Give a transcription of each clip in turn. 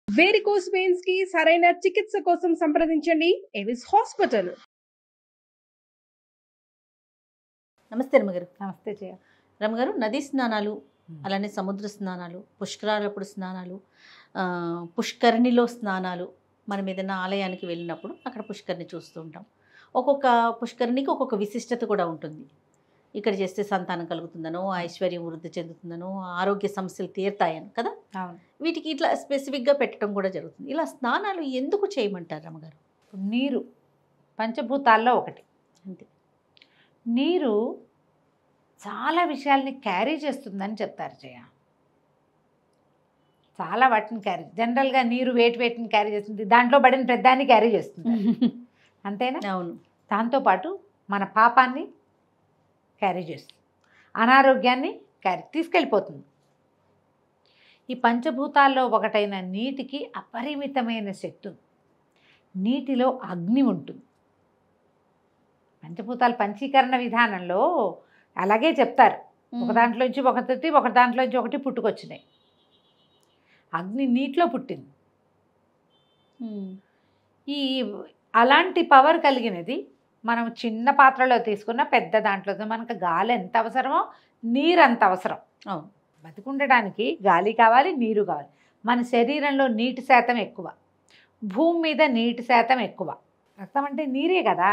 Varicose veins కి సరైన చికిత్స కోసం సంప్రదించండి ఎవిస్ హాస్పిటల్. నమస్తే రమగారు. నమస్తే జయ. రమగారు, నదీ స్నానాలు, అలానే సముద్ర స్నానాలు, పుష్కరాలప్పుడు స్నానాలు, పుష్కరిణిలో స్నానాలు, మనం ఏదైనా ఆలయానికి వెళ్ళినప్పుడు అక్కడ పుష్కరిణి చూస్తూ ఉంటాం. ఒక్కొక్క పుష్కరిణికి ఒక్కొక్క విశిష్టత కూడా ఉంటుంది. ఇక్కడ చేస్తే సంతానం కలుగుతుందనో, ఐశ్వర్యం వృద్ధి చెందుతుందనో, ఆరోగ్య సమస్యలు తీరుతాయని కదా. వీటికి ఇట్లా స్పెసిఫిక్గా పెట్టడం కూడా జరుగుతుంది. ఇలా స్నానాలు ఎందుకు చేయమంటారు రమగారు? నీరు పంచభూతాల్లో ఒకటి. అంతే. నీరు చాలా విషయాల్ని క్యారీ చేస్తుందని చెప్తారు జయ. చాలా వాటిని క్యారీ, జనరల్గా నీరు వేటిని క్యారీ చేస్తుంది, దాంట్లో పడిన పెద్దాన్ని క్యారీ చేస్తుంది. అంతేనా? అవును. దాంతోపాటు మన పాపాన్ని క్యారీ చేస్తుంది, అనారోగ్యాన్ని తీసుకెళ్ళిపోతుంది. ఈ పంచభూతాల్లో ఒకటైన నీటికి అపరిమితమైన శక్తి ఉంది. నీటిలో అగ్ని ఉంటుంది. పంచభూతాల పంచీకరణ విధానంలో అలాగే చెప్తారు. ఒక దాంట్లోంచి ఒకటి, ఒక దాంట్లోంచి ఒకటి పుట్టుకొచ్చినాయి. అగ్ని నీటిలో పుట్టింది. ఈ అలాంటి పవర్ కలిగినది మనం చిన్న పాత్రలో తీసుకున్న పెద్ద దాంట్లో మనకు గాలి ఎంత అవసరమో నీరు అంత అవసరం. బతికుండడానికి గాలి కావాలి, నీరు కావాలి. మన శరీరంలో నీటి శాతం ఎక్కువ, భూమి మీద నీటి శాతం ఎక్కువ. రక్తం అంటే నీరే కదా.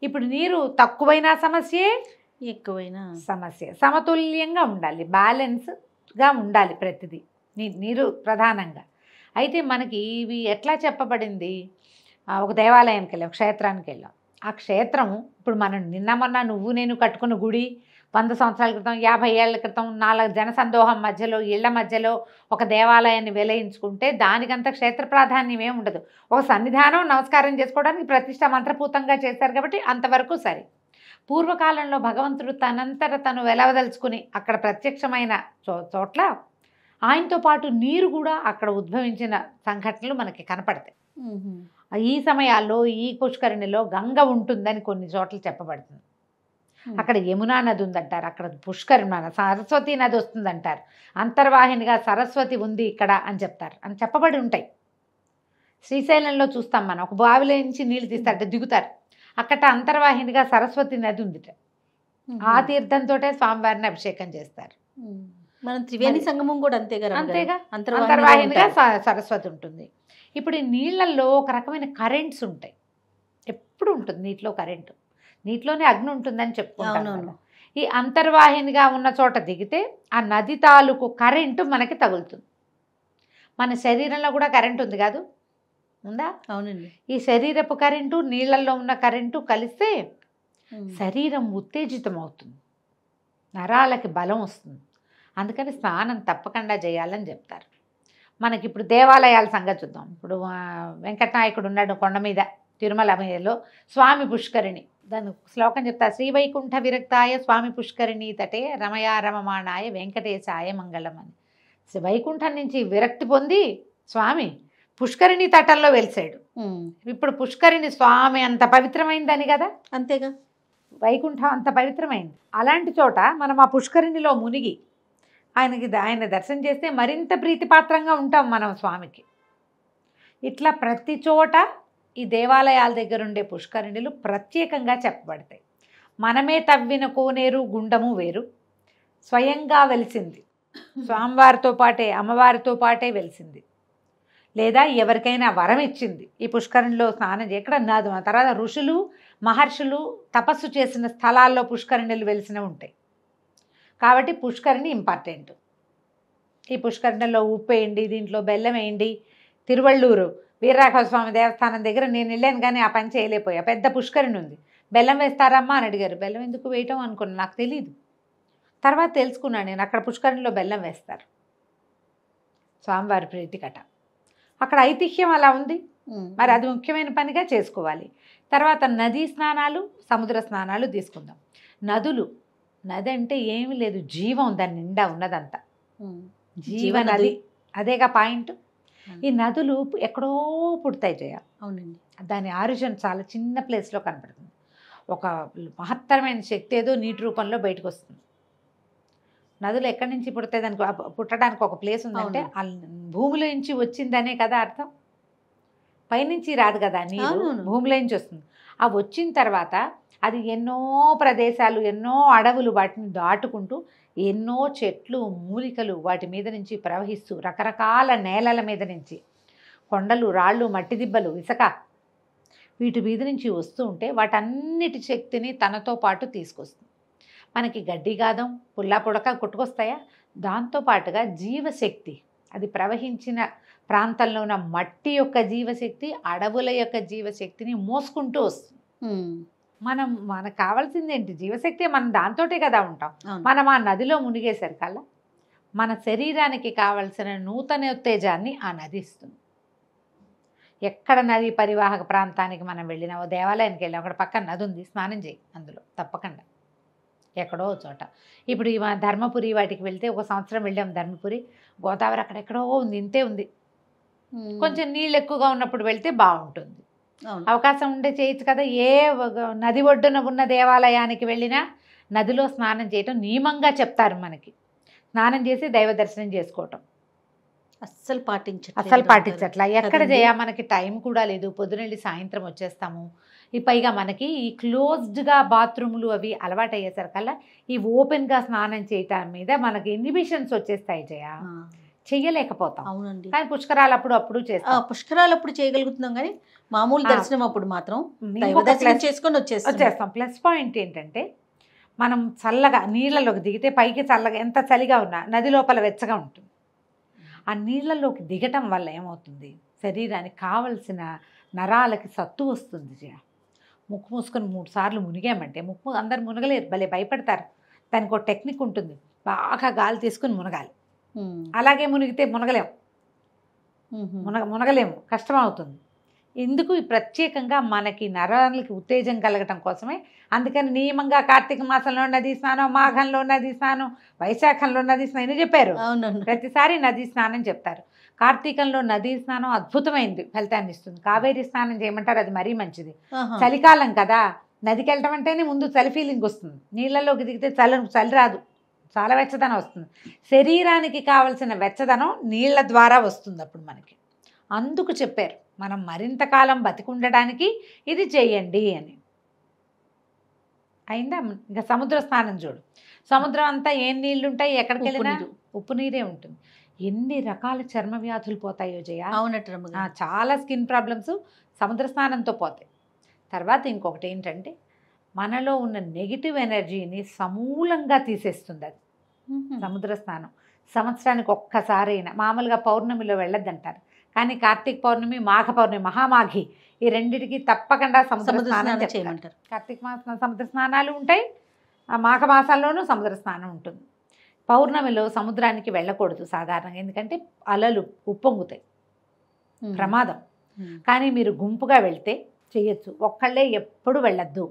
ఇప్పుడు నీరు తక్కువైనా సమస్యే, ఎక్కువైనా సమస్య. సమతుల్యంగా ఉండాలి, బ్యాలెన్స్గా ఉండాలి ప్రతిదీ. నీరు ప్రధానంగా. అయితే మనకి ఇవి ఎట్లా చెప్పబడింది? ఒక దేవాలయానికి వెళ్ళాం, క్షేత్రానికి వెళ్ళాం. ఆ క్షేత్రం ఇప్పుడు మనం నిన్న మొన్న నువ్వు నేను కట్టుకున్న గుడి 100 సంవత్సరాల క్రితం, 50 ఏళ్ల క్రితం 4 జనసందోహం మధ్యలో, ఇళ్ల మధ్యలో ఒక దేవాలయాన్ని వెలయించుకుంటే దానికంత క్షేత్ర ప్రాధాన్యం ఏమి ఉండదు. ఒక సన్నిధానం నమస్కారం చేసుకోవడానికి ప్రతిష్ట మంత్రపూతంగా చేశారు కాబట్టి అంతవరకు సరే. పూర్వకాలంలో భగవంతుడు తనంతట తను వెలవదలుచుకుని అక్కడ ప్రత్యక్షమైన చోట్ల ఆయనతో పాటు నీరు కూడా అక్కడ ఉద్భవించిన సంఘటనలు మనకి కనపడతాయి. ఈ సమయాల్లో ఈ పుష్కరిణిలో గంగ ఉంటుందని కొన్ని చోట్ల చెప్పబడుతుంది. అక్కడ యమునా నది ఉందంటారు, అక్కడ పుష్కరిణి సరస్వతి నది వస్తుందంటారు, అంతర్వాహినిగా సరస్వతి ఉంది ఇక్కడ అని చెప్తారు, అని చెప్పబడి ఉంటాయి. శ్రీశైలంలో చూస్తాం మనం, ఒక బావిలో నుంచి నీళ్ళు తీస్తారంటే దిగుతారు, అక్కడ అంతర్వాహినిగా సరస్వతి నది ఉందిట. ఆ తీర్థంతో స్వామివారిని అభిషేకం చేస్తారు. మనం త్రివేణి సంగమం కూడా అంతేగా, అంతర్వాహినిగా సరస్వతి ఉంటుంది. ఇప్పుడు ఈ నీళ్ళల్లో ఒక రకమైన కరెంట్స్ ఉంటాయి, ఎప్పుడు ఉంటుంది నీటిలో కరెంటు. నీటిలోనే అగ్ని ఉంటుందని చెప్పుకుంటాను. ఈ అంతర్వాహినిగా ఉన్న చోట దిగితే ఆ నది తాలూకు కరెంటు మనకి తగులుతుంది. మన శరీరంలో కూడా కరెంటు ఉంది కాదు, ఉందా? అవునండి. ఈ శరీరపు కరెంటు నీళ్ళల్లో ఉన్న కరెంటు కలిస్తే శరీరం ఉత్తేజితం అవుతుంది, నరాలకి బలం వస్తుంది. అందుకని స్నానం తప్పకుండా చేయాలని చెప్తారు. మనకి ఇప్పుడు దేవాలయాల సంగతి చూద్దాం. ఇప్పుడు వెంకటనాయకుడు ఉన్నాడు కొండ మీద, తిరుమల మీదలో స్వామి పుష్కరిణి. దాని శ్లోకం చెప్తారు, శ్రీవైకుంఠ విరక్తాయ స్వామి పుష్కరిణి తటే రమయా రమమాణాయ వెంకటేశాయ మంగళం అని. వైకుంఠం నుంచి విరక్తి పొంది స్వామి పుష్కరిణి తటంలో వెలిసాడు. ఇప్పుడు పుష్కరిణి స్వామి అంత పవిత్రమైందని కదా. అంతేగా, వైకుంఠం అంత పవిత్రమైంది. అలాంటి చోట మనం ఆ పుష్కరిణిలో మునిగి ఆయన దర్శనం చేస్తే మరింత ప్రీతిపాత్రంగా ఉంటాం మనం స్వామికి. ఇట్లా ప్రతి చోట ఈ దేవాలయాల దగ్గర ఉండే పుష్కరిణులు ప్రత్యేకంగా చెప్పబడతాయి. మనమే తవ్విన కోనేరు గుండము వేరు, స్వయంగా వెలిసింది స్వామివారితో పాటే అమ్మవారితో పాటే వెలిసింది, లేదా ఎవరికైనా వరం ఇచ్చింది ఈ పుష్కరిణిలో స్నానం ఎక్కడ నాదు. తర్వాత ఋషులు మహర్షులు తపస్సు చేసిన స్థలాల్లో పుష్కరిణులు వెలిసినవి ఉంటాయి. కాబట్టి పుష్కరిణి ఇంపార్టెంట్. ఈ పుష్కరిణిలో ఉప్పు వేయండి, దీంట్లో బెల్లం వేయండి. తిరువళ్ళూరు వీరరాఘవ స్వామి దేవస్థానం దగ్గర నేను వెళ్ళాను కానీ ఆ పని చేయలేకపోయా. పెద్ద పుష్కరిణి ఉంది, బెల్లం వేస్తారమ్మా అని అడిగారు. బెల్లం ఎందుకు వేయటం అనుకున్నాను, నాకు తెలీదు. తర్వాత తెలుసుకున్నాను నేను, అక్కడ పుష్కరిణిలో బెల్లం వేస్తారు స్వామివారి ప్రీతికట. అక్కడ ఐతిహ్యం అలా ఉంది, మరి అది ముఖ్యమైన పనిగా చేసుకోవాలి. తర్వాత నదీ స్నానాలు, సముద్ర స్నానాలు తీసుకుందాం. నది అంటే ఏమీ లేదు, జీవం దాని నిండా ఉన్నదంతా జీవనది, అదేగా పాయింట్. ఈ నదులు ఎక్కడో పుడతాయి జయ. అవునండి. దాని ఆరిజిన్ చాలా చిన్న ప్లేస్లో కనపడుతుంది. ఒక మహత్తరమైన శక్తి ఏదో నీటి రూపంలో బయటకు వస్తుంది. నదులు ఎక్కడి నుంచి పుడతాయి, దానికి పుట్టడానికి ఒక ప్లేస్ ఉందంటే ఆ భూమిలో నుంచి వచ్చిందనే కదా అర్థం. పైనుంచి రాదు కదా నీరు, అవునవును. భూమిలో నుంచి వస్తుంది. ఆ వచ్చిన తర్వాత అది ఎన్నో ప్రదేశాలు, ఎన్నో అడవులు వాటిని దాటుకుంటూ ఎన్నో చెట్లు మూలికలు వాటి మీద నుంచి ప్రవహిస్తూ రకరకాల నేలల మీద నుంచి కొండలు, రాళ్ళు, మట్టి దిబ్బలు, ఇసుక వీటి మీద నుంచి వస్తూ ఉంటే వాటన్నిటి శక్తిని తనతో పాటు తీసుకొస్తుంది. మనకి గడ్డి గాదం, పుల్లా పుడక కొట్టుకొస్తాయా, దాంతోపాటుగా జీవశక్తి, అది ప్రవహించిన ప్రాంతంలో ఉన్న మట్టి యొక్క జీవశక్తి, అడవుల యొక్క జీవశక్తిని మోసుకుంటూ వస్తుంది. మనకు కావాల్సింది ఏంటి? జీవశక్తి. మనం దాంతోటే కదా ఉంటాం. మనం ఆ నదిలో మునిగేసరికల్లా మన శరీరానికి కావలసిన నూతన ఉత్తేజాన్ని ఆ నది ఇస్తుంది. ఎక్కడ నది పరివాహక ప్రాంతానికి మనం వెళ్ళినా, ఓ దేవాలయానికి వెళ్ళినా అక్కడ పక్కన నది ఉంది, స్నానం చేయి అందులో తప్పకుండా, ఎక్కడో చోట. ఇప్పుడు ఈ ధర్మపురి వాటికి వెళ్తే, ఒక సంవత్సరం వెళ్ళాం ధర్మపురి, గోదావరి అక్కడెక్కడో ఉంది, ఇంతే ఉంది. కొంచెం నీళ్ళు ఎక్కువగా ఉన్నప్పుడు వెళ్తే బాగుంటుంది. అవకాశం ఉంటే చేయొచ్చు కదా. ఏ నది ఒడ్డున ఉన్న దేవాలయానికి వెళ్ళినా నదిలో స్నానం చేయటం నియమంగా చెప్తారు మనకి. స్నానం చేసి దైవ దర్శనం చేసుకోవటం అస్సలు పాటించట్లా. ఎక్కడ మనకి టైం కూడా లేదు. పొద్దునెళ్ళి సాయంత్రం వచ్చేస్తాము. పైగా మనకి ఈ క్లోజ్డ్గా బాత్రూములు అవి అలవాటు అయ్యేసరికల్లా ఈ ఓపెన్గా స్నానం చేయటం మీద మనకి ఇన్హిబిషన్స్ వచ్చేస్తాయి. చెయ్యలేకపోతాం. అవునండి. కానీ పుష్కరాలు అప్పుడు చేస్తాం. పుష్కరాలు అప్పుడు చేయగలుగుతున్నాం, కానీ మామూలు దర్శనం అప్పుడు మాత్రం దర్శనం చేసుకొని వచ్చేస్తాం. ప్లస్ పాయింట్ ఏంటంటే, మనం చల్లగా నీళ్ళలోకి దిగితే పైకి చల్లగా, ఎంత చలిగా ఉన్నా నది లోపల వెచ్చగా ఉంటుంది. ఆ నీళ్ళలోకి దిగటం వల్ల ఏమవుతుంది, శరీరానికి కావలసిన నరాలకి సత్తు వస్తుంది. ముక్కు మూసుకొని 3 సార్లు మునిగామంటే, ముక్కు అందరు మునగలేరు, భలే భయపడతారు. దానికి ఒక టెక్నిక్ ఉంటుంది, బాగా గాలి తీసుకుని మునగాలి. అలాగే మునిగితే మునగలేము, కష్టం అవుతుంది. ఎందుకు? ప్రత్యేకంగా మనకి నరాలకి ఉత్తేజం కలగటం కోసమే. అందుకని నియమంగా కార్తీక మాసంలో నదీ స్నానం, మాఘంలో నదీ స్నానం, వైశాఖంలో నదీ స్నానం అని చెప్పారు. ప్రతిసారి నదీ స్నానం చెప్తారు. కార్తీకంలో నదీ స్నానం అద్భుతమైంది, ఫలితాన్ని ఇస్తుంది. కావేరీ స్నానం చేయమంటారు, అది మరీ మంచిది. చలికాలం కదా, నదికి వెళ్ళటం అంటేనే ముందు చలి ఫీలింగ్ వస్తుంది. నీళ్ళలోకి దిగితే చలి రాదు, చాలా వెచ్చదనం వస్తుంది. శరీరానికి కావలసిన వెచ్చదనం నీళ్ళ ద్వారా వస్తుంది అప్పుడు మనకి. అందుకు చెప్పారు మనం మరింత కాలం బతికుండడానికి ఇది చేయండి అని. అయిందా? ఇంకా సముద్ర స్నానం చూడు, సముద్రం అంతా ఏం నీళ్ళు ఉంటాయి, ఎక్కడికి వెళ్ళినా ఉప్పు నీరే ఉంటుంది. ఎన్ని రకాల చర్మ వ్యాధులు పోతాయో జయ. అవునట్టు చాలా స్కిన్ ప్రాబ్లమ్స్ సముద్ర స్నానంతో పోతాయి. తర్వాత ఇంకొకటి ఏంటంటే, మనలో ఉన్న నెగిటివ్ ఎనర్జీని సమూలంగా తీసేస్తుంది అది సముద్ర స్నానం. సంవత్సరానికి ఒక్కసారైనా, మామూలుగా పౌర్ణమిలో వెళ్ళొద్దంటారు, కానీ కార్తీక పౌర్ణమి, మాఘ పౌర్ణమి, మహామాఘి, ఈ రెండిటికి తప్పకుండా సముద్ర స్నానం చేయమంటారు. కార్తీక మాసం సముద్ర స్నానాలు ఉంటాయి, ఆ మాఘ మాసాల్లోనూ సముద్ర స్నానం ఉంటుంది. పౌర్ణమిలో సముద్రానికి వెళ్ళకూడదు సాధారణంగా, ఎందుకంటే అలలు ఉప్పొంగుతాయి, ప్రమాదం. కానీ మీరు గుంపుగా వెళ్తే చేయొచ్చు. ఒక్కళ్ళే ఎప్పుడు వెళ్ళొద్దు.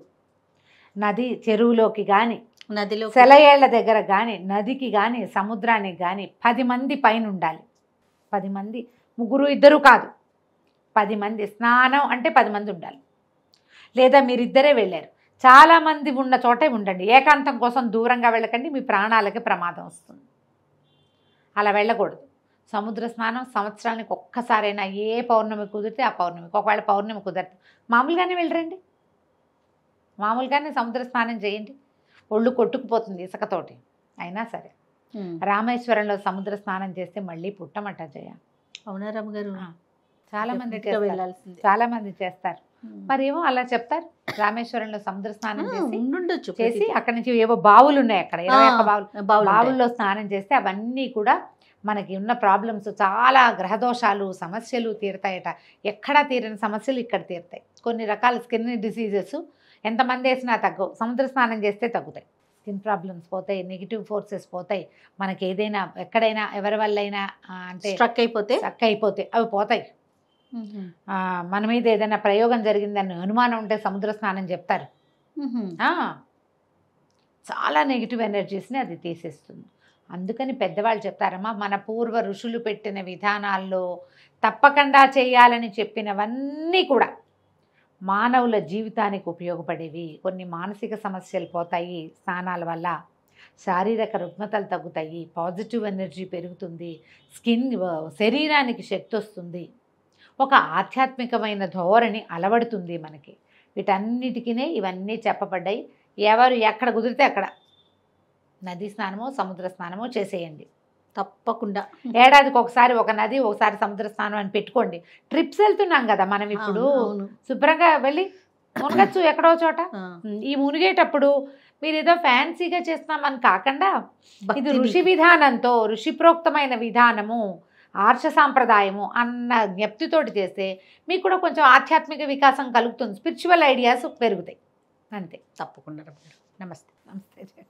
నది చెరువులోకి కానీ, నదిలో సెలయేళ్ల దగ్గర కానీ, నదికి కానీ, సముద్రానికి కానీ 10 మంది పైన ఉండాలి. 10 మంది, 3 2 కాదు, 10 మంది. స్నానం అంటే 10 మంది ఉండాలి. లేదా మీరిద్దరే వెళ్ళారు, చాలామంది ఉన్న చోటే ఉండండి. ఏకాంతం కోసం దూరంగా వెళ్ళకండి, మీ ప్రాణాలకి ప్రమాదం వస్తుంది. అలా వెళ్ళకూడదు. సముద్ర స్నానం సంవత్సరానికి ఒక్కసారైనా, ఏ పౌర్ణమి కుదిరితే ఆ పౌర్ణమికి. ఒకవేళ పౌర్ణమి కుదిరితే మామూలుగానే వెళ్ళరండి, మామూలుగానే సముద్ర స్నానం చేయండి. ఒళ్ళు కొట్టుకుపోతుంది ఇసుకతోటి, అయినా సరే. రామేశ్వరంలో సముద్ర స్నానం చేస్తే మళ్ళీ పుట్టమట జయ. అవునా రమ్మగారు? చాలామంది చేస్తారు. మరి ఏమో అలా చెప్తారు. రామేశ్వరంలో సముద్ర స్నానం చేసి అక్కడి నుంచి ఏవో బావులు ఉన్నాయి, అక్కడ 21 బావుల్లో స్నానం చేస్తే అవన్నీ కూడా మనకి ఉన్న ప్రాబ్లమ్స్, చాలా గ్రహదోషాలు, సమస్యలు తీరుతాయట. ఎక్కడా తీరని సమస్యలు ఇక్కడ తీరుతాయి. కొన్ని రకాల స్కిన్ డిసీజెస్ ఎంతమంది వేసినా తగ్గవు, సముద్ర స్నానం చేస్తే తగ్గుతాయి. స్కిన్ ప్రాబ్లమ్స్ పోతాయి, నెగిటివ్ ఫోర్సెస్ పోతాయి. మనకి ఏదైనా ఎక్కడైనా ఎవరి వల్ల అయినా అంటే స్ట్రక్ అయిపోతే అవి పోతాయి. మన మీద ఏదైనా ప్రయోగం జరిగిందని అనుమానం ఉంటే సముద్ర స్నానం చెప్తారు. చాలా నెగిటివ్ ఎనర్జీస్ని అది తీసేస్తుంది. అందుకని పెద్దవాళ్ళు చెప్తారమ్మా, మన పూర్వ ఋషులు పెట్టిన విధానాల్లో తప్పకుండా చేయాలని చెప్పినవన్నీ కూడా మానవుల జీవితానికి ఉపయోగపడేవి. కొన్ని మానసిక సమస్యలు పోతాయి స్నానాల వల్ల, శారీరక రుగ్మతలు తగ్గుతాయి, పాజిటివ్ ఎనర్జీ పెరుగుతుంది, శరీరానికి శక్తి వస్తుంది, ఒక ఆధ్యాత్మికమైన ధోరణి అలవడుతుంది మనకి. వీటన్నిటికీ ఇవన్నీ చెప్పబడ్డాయి. ఎవరు ఎక్కడ కుదిరితే అక్కడ నదీ స్నానమో సముద్ర స్నానమో చేసేయండి. తప్పకుండా ఏడాదికి ఒకసారి ఒక నది ఒకసారి సముద్ర స్నానం అని పెట్టుకోండి. ట్రిప్స్ వెళ్తున్నాం కదా మనం ఇప్పుడు, అవును. శుభ్రంగా వెళ్ళి మునగచ్చు ఎక్కడో చోట. ఈ మునిగేటప్పుడు మీరు ఏదో ఫ్యాన్సీగా చేస్తున్నామని కాకుండా ఇది ఋషి విధానంతో, ఋషిప్రోక్తమైన విధానము, ఆర్ష సాంప్రదాయము అన్న జ్ఞప్తితోటి చేస్తే మీకు కూడా కొంచెం ఆధ్యాత్మిక వికాసం కలుగుతుంది, స్పిరిచువల్ ఐడియాస్ పెరుగుతాయి. అంతే. తప్పకుండా. నమస్తే. నమస్తే.